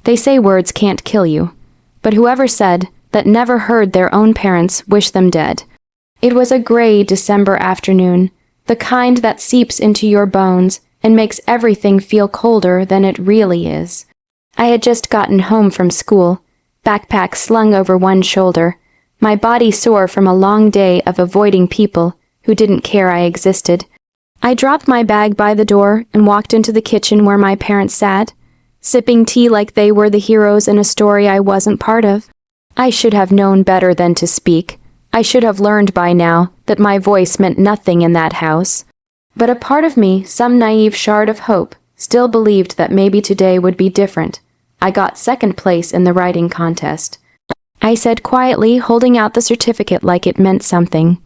They say words can't kill you. But whoever said that never heard their own parents wish them dead. It was a gray December afternoon, the kind that seeps into your bones and makes everything feel colder than it really is. I had just gotten home from school, backpack slung over one shoulder, my body sore from a long day of avoiding people who didn't care I existed. I dropped my bag by the door and walked into the kitchen where my parents sat, sipping tea like they were the heroes in a story I wasn't part of. I should have known better than to speak. I should have learned by now that my voice meant nothing in that house. But a part of me, some naive shard of hope, still believed that maybe today would be different. I got second place in the writing contest. I said quietly, holding out the certificate like it meant something.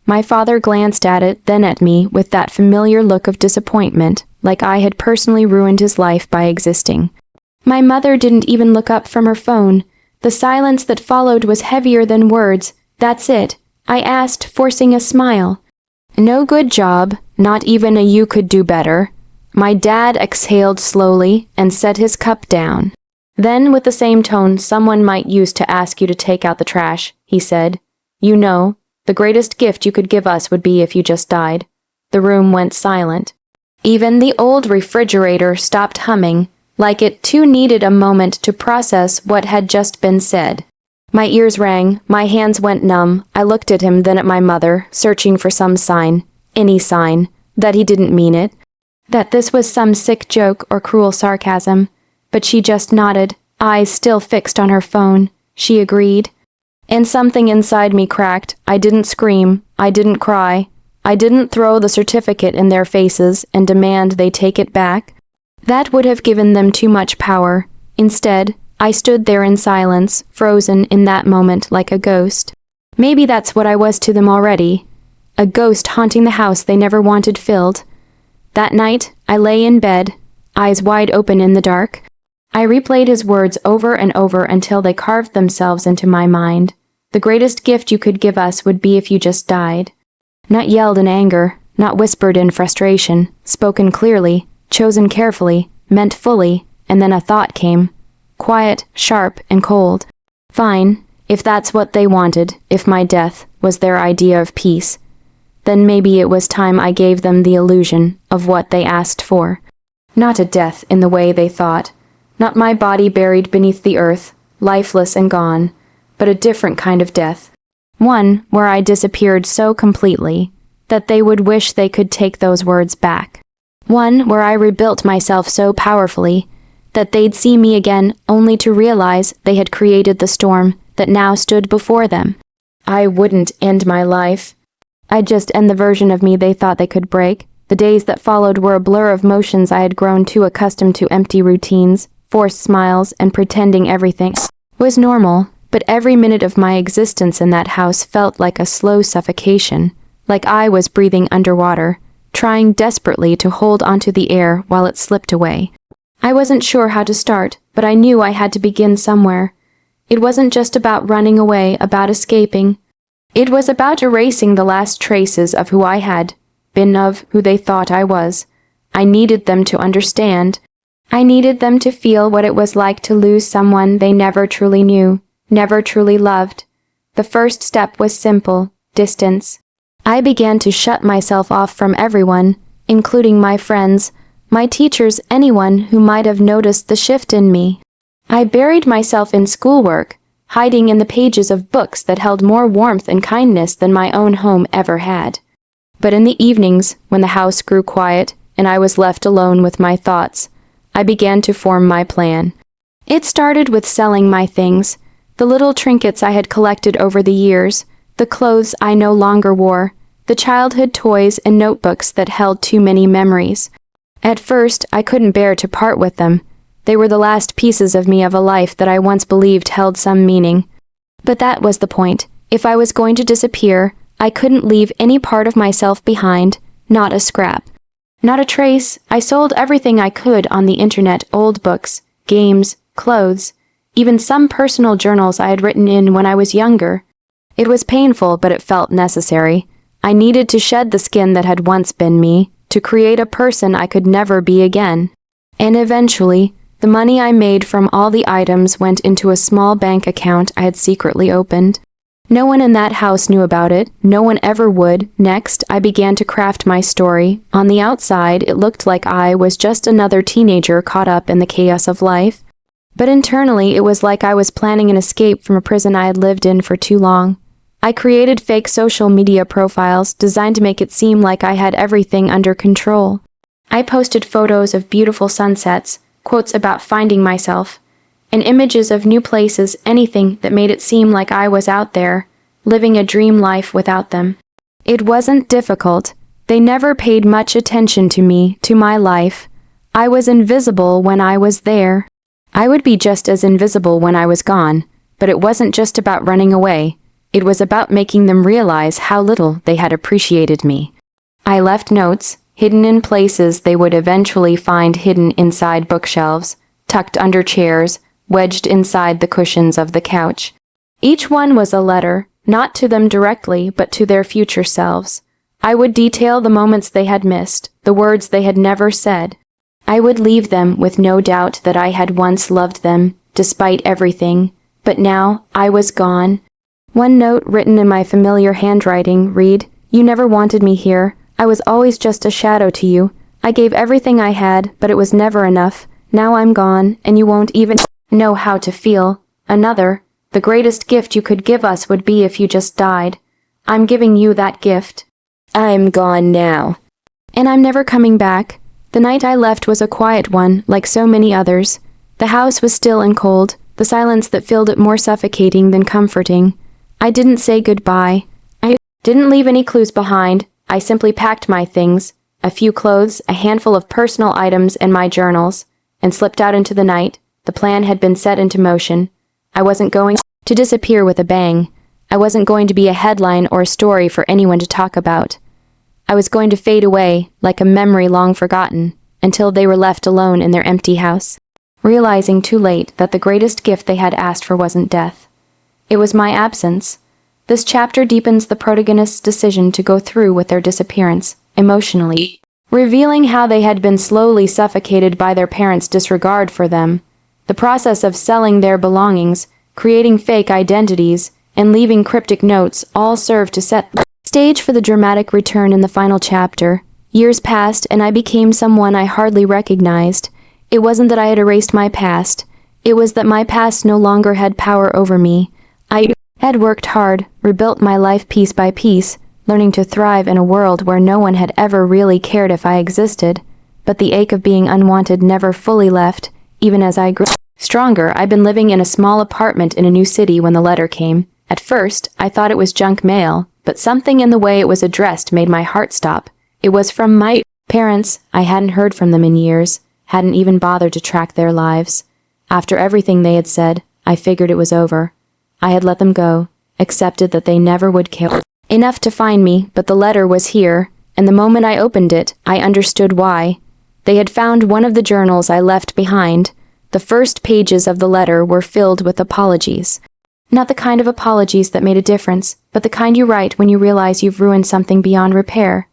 My father glanced at it, then at me, with that familiar look of disappointment, like I had personally ruined his life by existing. My mother didn't even look up from her phone. The silence that followed was heavier than words. "That's it," I asked, forcing a smile. "No good job, not even a you could do better." My dad exhaled slowly and set his cup down. Then, with the same tone someone might use to ask you to take out the trash, he said, "You know, the greatest gift you could give us would be if you just died." The room went silent. Even the old refrigerator stopped humming, like it too needed a moment to process what had just been said. My ears rang, my hands went numb. I looked at him, then at my mother, searching for some sign, any sign, that he didn't mean it, that this was some sick joke or cruel sarcasm. But she just nodded, eyes still fixed on her phone. She agreed. And something inside me cracked. I didn't scream. I didn't cry. I didn't throw the certificate in their faces and demand they take it back. That would have given them too much power. Instead, I stood there in silence, frozen in that moment like a ghost. Maybe that's what I was to them already. A ghost haunting the house they never wanted filled. That night, I lay in bed, eyes wide open in the dark. I replayed his words over and over until they carved themselves into my mind. The greatest gift you could give us would be if you just died. Not yelled in anger, not whispered in frustration, spoken clearly, chosen carefully, meant fully, and then a thought came. Quiet, sharp, and cold. Fine, if that's what they wanted, if my death was their idea of peace, then maybe it was time I gave them the illusion of what they asked for. Not a death in the way they thought. Not my body buried beneath the earth, lifeless and gone, but a different kind of death. One where I disappeared so completely that they would wish they could take those words back. One where I rebuilt myself so powerfully that they'd see me again only to realize they had created the storm that now stood before them. I wouldn't end my life. I'd just end the version of me they thought they could break. The days that followed were a blur of motions. I had grown too accustomed to empty routines, forced smiles, and pretending everything was normal, but every minute of my existence in that house felt like a slow suffocation, like I was breathing underwater, trying desperately to hold onto the air while it slipped away. I wasn't sure how to start, but I knew I had to begin somewhere. It wasn't just about running away, about escaping. It was about erasing the last traces of who I had been, of who they thought I was. I needed them to understand. I needed them to feel what it was like to lose someone they never truly knew, never truly loved. The first step was simple: distance. I began to shut myself off from everyone, including my friends, my teachers, anyone who might have noticed the shift in me. I buried myself in schoolwork, hiding in the pages of books that held more warmth and kindness than my own home ever had. But in the evenings, when the house grew quiet and I was left alone with my thoughts, I began to form my plan. It started with selling my things, the little trinkets I had collected over the years, the clothes I no longer wore, the childhood toys and notebooks that held too many memories. At first, I couldn't bear to part with them. They were the last pieces of me, of a life that I once believed held some meaning. But that was the point. If I was going to disappear, I couldn't leave any part of myself behind, not a scrap. Not a trace. I sold everything I could on the internet: old books, games, clothes, even some personal journals I had written in when I was younger. It was painful, but it felt necessary. I needed to shed the skin that had once been me, to create a person I could never be again. And eventually, The money I made from all the items went into a small bank account I had secretly opened. No one in that house knew about it. No one ever would. Next, I began to craft my story. On the outside, it looked like I was just another teenager caught up in the chaos of life. But internally, it was like I was planning an escape from a prison I had lived in for too long. I created fake social media profiles designed to make it seem like I had everything under control. I posted photos of beautiful sunsets, quotes about finding myself, and images of new places, anything that made it seem like I was out there, living a dream life without them. It wasn't difficult. They never paid much attention to me, to my life. I was invisible when I was there. I would be just as invisible when I was gone, but it wasn't just about running away. It was about making them realize how little they had appreciated me. I left notes, hidden in places they would eventually find hidden inside bookshelves, tucked under chairs, wedged inside the cushions of the couch. Each one was a letter, not to them directly, but to their future selves. I would detail the moments they had missed, the words they had never said. I would leave them with no doubt that I had once loved them, despite everything, but now I was gone. One note written in my familiar handwriting read, "You never wanted me here. I was always just a shadow to you. I gave everything I had, but it was never enough. Now I'm gone, and you won't even know how to feel." Another, "The greatest gift you could give us would be if you just died. I'm giving you that gift. I'm gone now. And I'm never coming back." The night I left was a quiet one, like so many others. The house was still and cold, the silence that filled it more suffocating than comforting. I didn't say goodbye. I didn't leave any clues behind. I simply packed my things, a few clothes, a handful of personal items, and my journals, and slipped out into the night. The plan had been set into motion. I wasn't going to disappear with a bang. I wasn't going to be a headline or a story for anyone to talk about. I was going to fade away, like a memory long forgotten, until they were left alone in their empty house, realizing too late that the greatest gift they had asked for wasn't death. It was my absence. This chapter deepens the protagonist's decision to go through with their disappearance, emotionally, revealing how they had been slowly suffocated by their parents' disregard for them. The process of selling their belongings, creating fake identities, and leaving cryptic notes all served to set the stage for the dramatic return in the final chapter. Years passed, and I became someone I hardly recognized. It wasn't that I had erased my past. It was that my past no longer had power over me. I had worked hard, rebuilt my life piece by piece, learning to thrive in a world where no one had ever really cared if I existed. But the ache of being unwanted never fully left, even as I grew stronger. I'd been living in a small apartment in a new city when the letter came. At first, I thought it was junk mail, but something in the way it was addressed made my heart stop. It was from my parents. I hadn't heard from them in years, hadn't even bothered to track their lives. After everything they had said, I figured it was over. I had let them go, accepted that they never would care enough to find me, but the letter was here, and the moment I opened it, I understood why. They had found one of the journals I left behind. The first pages of the letter were filled with apologies. Not the kind of apologies that made a difference, but the kind you write when you realize you've ruined something beyond repair.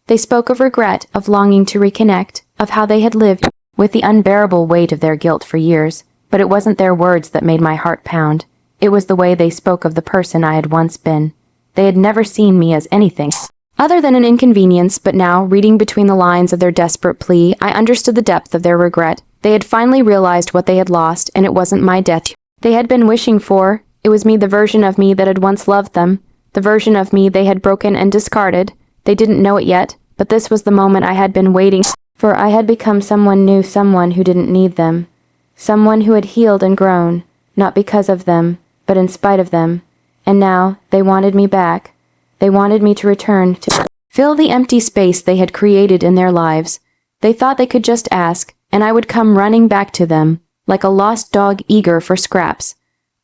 They spoke of regret, of longing to reconnect, of how they had lived with the unbearable weight of their guilt for years, but it wasn't their words that made my heart pound. It was the way they spoke of the person I had once been. They had never seen me as anything other than an inconvenience, but now, reading between the lines of their desperate plea, I understood the depth of their regret. They had finally realized what they had lost, and it wasn't my death they had been wishing for. It was me, the version of me that had once loved them, the version of me they had broken and discarded. They didn't know it yet, but this was the moment I had been waiting for. I had become someone new, someone who didn't need them, someone who had healed and grown, not because of them, but in spite of them. And now, they wanted me back. They wanted me to return, to fill the empty space they had created in their lives. They thought they could just ask, and I would come running back to them, like a lost dog eager for scraps.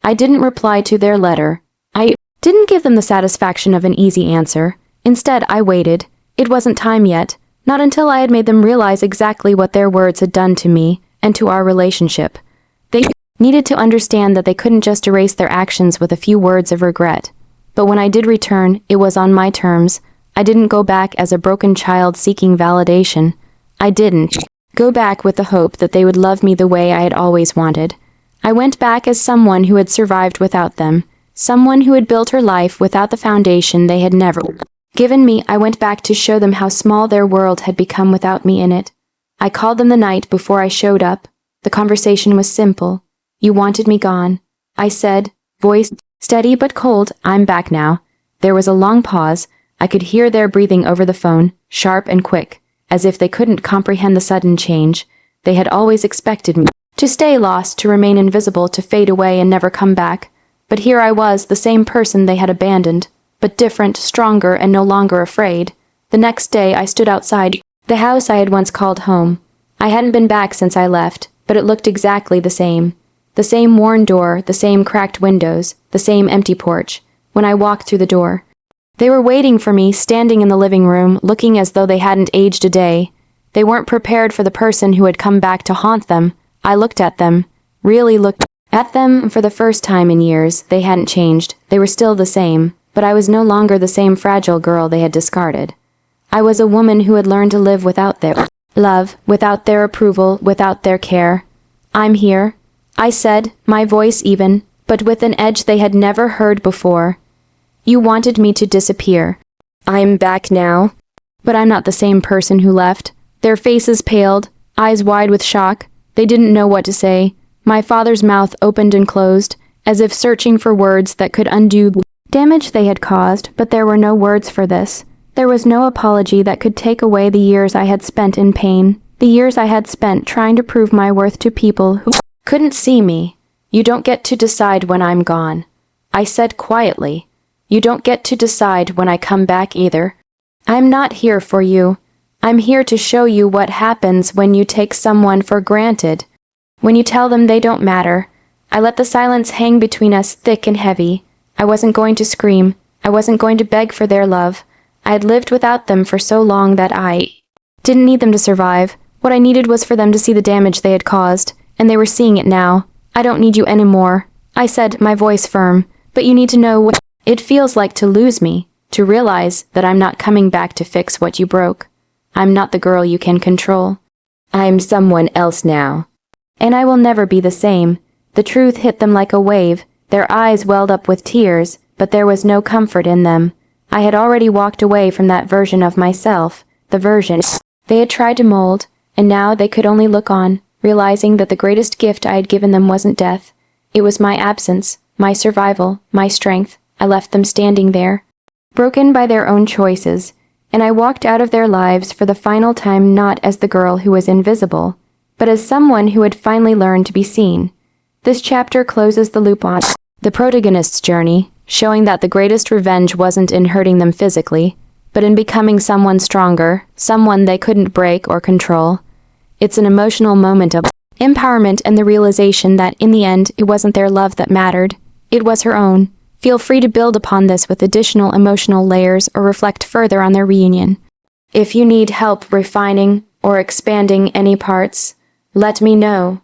I didn't reply to their letter. I didn't give them the satisfaction of an easy answer. Instead, I waited. It wasn't time yet, not until I had made them realize exactly what their words had done to me and to our relationship. They needed to understand that they couldn't just erase their actions with a few words of regret. But when I did return, it was on my terms. I didn't go back as a broken child seeking validation. I didn't go back with the hope that they would love me the way I had always wanted. I went back as someone who had survived without them, someone who had built her life without the foundation they had never given me. I went back to show them how small their world had become without me in it. I called them the night before I showed up. The conversation was simple. You wanted me gone. I said, voice steady but cold, I'm back now. There was a long pause. I could hear their breathing over the phone, sharp and quick, as if they couldn't comprehend the sudden change. They had always expected me to stay lost, to remain invisible, to fade away and never come back. But here I was, the same person they had abandoned, but different, stronger, and no longer afraid. The next day I stood outside the house I had once called home. I hadn't been back since I left, but it looked exactly the same. The same worn door, the same cracked windows, the same empty porch. When I walked through the door, they were waiting for me, standing in the living room, looking as though they hadn't aged a day. They weren't prepared for the person who had come back to haunt them. I looked at them, really looked at them. For the first time in years, they hadn't changed. They were still the same, but I was no longer the same fragile girl they had discarded. I was a woman who had learned to live without their love, without their approval, without their care. I'm here, I said, my voice even, but with an edge they had never heard before. You wanted me to disappear. I'm back now. But I'm not the same person who left. Their faces paled, eyes wide with shock. They didn't know what to say. My father's mouth opened and closed, as if searching for words that could undo the damage they had caused, but there were no words for this. There was no apology that could take away the years I had spent in pain, the years I had spent trying to prove my worth to people who couldn't see me. You don't get to decide when I'm gone, I said quietly. You don't get to decide when I come back either. I'm not here for you. I'm here to show you what happens when you take someone for granted, when you tell them they don't matter. I let the silence hang between us thick and heavy. I wasn't going to scream. I wasn't going to beg for their love. I had lived without them for so long that I didn't need them to survive. What I needed was for them to see the damage they had caused, and they were seeing it now. I don't need you anymore, I said, my voice firm, but you need to know what it feels like to lose me, to realize that I'm not coming back to fix what you broke. I'm not the girl you can control. I'm someone else now. And I will never be the same. The truth hit them like a wave. Their eyes welled up with tears, but there was no comfort in them. I had already walked away from that version of myself, the version they had tried to mold, and now they could only look on, realizing that the greatest gift I had given them wasn't death. It was my absence, my survival, my strength. I left them standing there, broken by their own choices, and I walked out of their lives for the final time not as the girl who was invisible, but as someone who had finally learned to be seen. This chapter closes the loop on the protagonist's journey, showing that the greatest revenge wasn't in hurting them physically, but in becoming someone stronger, someone they couldn't break or control. It's an emotional moment of empowerment and the realization that, in the end, it wasn't their love that mattered. It was her own. Feel free to build upon this with additional emotional layers or reflect further on their reunion. If you need help refining or expanding any parts, let me know.